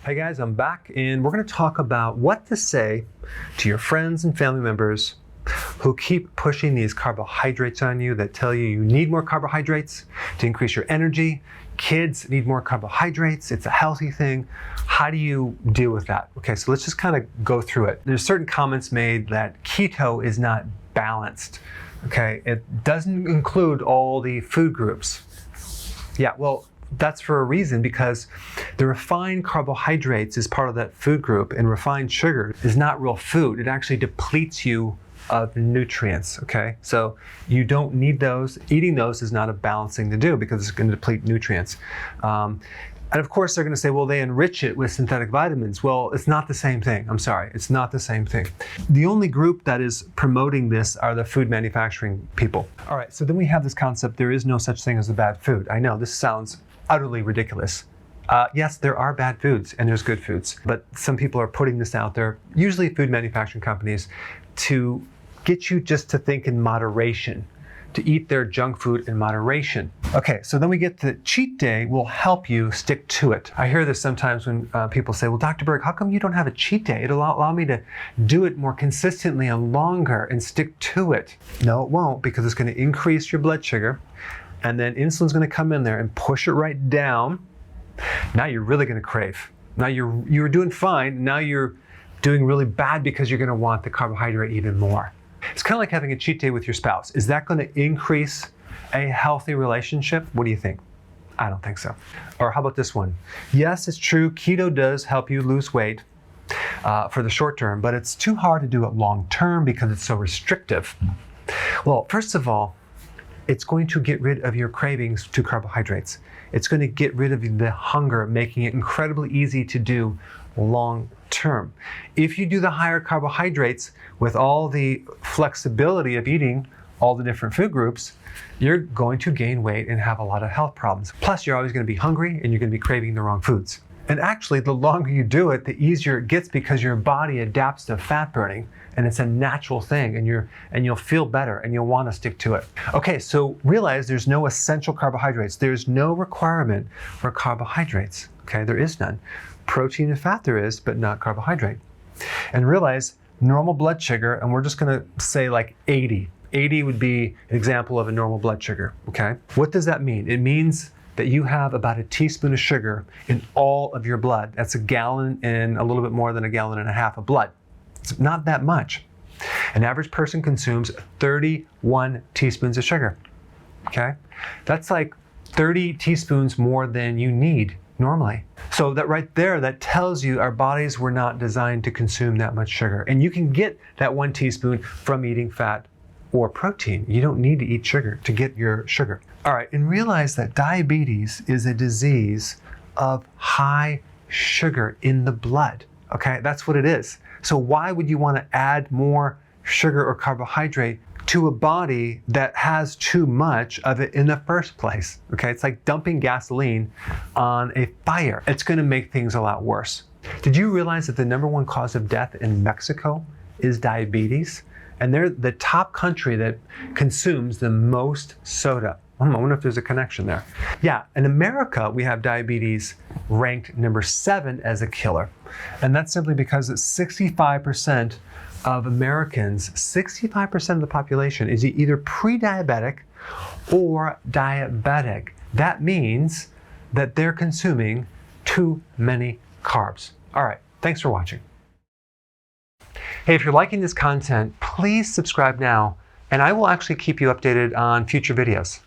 Hey guys, I'm back and we're going to talk about what to say to your friends and family members who keep pushing these carbohydrates on you, that tell you you need more carbohydrates to increase your energy. Kids need more carbohydrates. It's a healthy thing. How do you deal with that? Okay, so let's just kind of go through it. There's certain comments made that keto is not balanced. Okay, it doesn't include all the food groups. Yeah, well, that's for a reason, because the refined carbohydrates is part of that food group, and refined sugar is not real food. It actually depletes you of nutrients, okay? So you don't need those. Eating those is not a balanced thing to do because it's going to deplete nutrients. And of course they're going to say, well, they enrich it with synthetic vitamins. Well, it's not the same thing. I'm sorry, it's not the same thing. The only group that is promoting this are the food manufacturing people. All right, so then we have this concept, there is no such thing as a bad food. I know this sounds utterly ridiculous. Yes, there are bad foods and there's good foods, but some people are putting this out there, usually food manufacturing companies, to get you just to think in moderation, to eat their junk food in moderation. Okay, so then we get the cheat day will help you stick to it. I hear this sometimes when people say, well, Dr. Berg, how come you don't have a cheat day? It'll allow me to do it more consistently and longer and stick to it. No, it won't, because it's going to increase your blood sugar, and then insulin's going to come in there and push it right down. Now you're really going to crave. Now you were doing fine, now you're doing really bad because you're going to want the carbohydrate even more. It's kind of like having a cheat day with your spouse. Is that going to increase a healthy relationship? What do you think? I don't think so. Or how about this one? Yes, it's true, keto does help you lose weight for the short term, but it's too hard to do it long term because it's so restrictive. Well, first of all, it's going to get rid of your cravings to carbohydrates. It's going to get rid of the hunger, making it incredibly easy to do long term. If you do the higher carbohydrates with all the flexibility of eating all the different food groups, you're going to gain weight and have a lot of health problems. Plus, you're always going to be hungry and you're going to be craving the wrong foods. And actually, the longer you do it, the easier it gets because your body adapts to fat burning, and it's a natural thing, and you'll feel better and you'll want to stick to it. Okay, so realize there's no essential carbohydrates. There's no requirement for carbohydrates. Okay, there is none. Protein and fat there is, but not carbohydrate. And realize normal blood sugar, and we're just going to say like 80. 80 would be an example of a normal blood sugar, okay? What does that mean? It means that you have about a teaspoon of sugar in all of your blood. That's a gallon and a little bit more than a gallon and a half of blood. It's not that much. An average person consumes 31 teaspoons of sugar, okay? That's like 30 teaspoons more than you need normally. So that right there, that tells you our bodies were not designed to consume that much sugar. And you can get that 1 teaspoon from eating fat or protein. You don't need to eat sugar to get your sugar. All right, and realize that diabetes is a disease of high sugar in the blood, okay? That's what it is. So why would you want to add more sugar or carbohydrate to a body that has too much of it in the first place, okay? It's like dumping gasoline on a fire. It's going to make things a lot worse. Did you realize that the #1 cause of death in Mexico is diabetes? And they're the top country that consumes the most soda. I wonder if there's a connection there. Yeah, in America, we have diabetes ranked #7 as a killer. And that's simply because 65% of Americans, 65% of the population is either pre-diabetic or diabetic. That means that they're consuming too many carbs. All right, thanks for watching. Hey, if you're liking this content, please subscribe now, and I will actually keep you updated on future videos.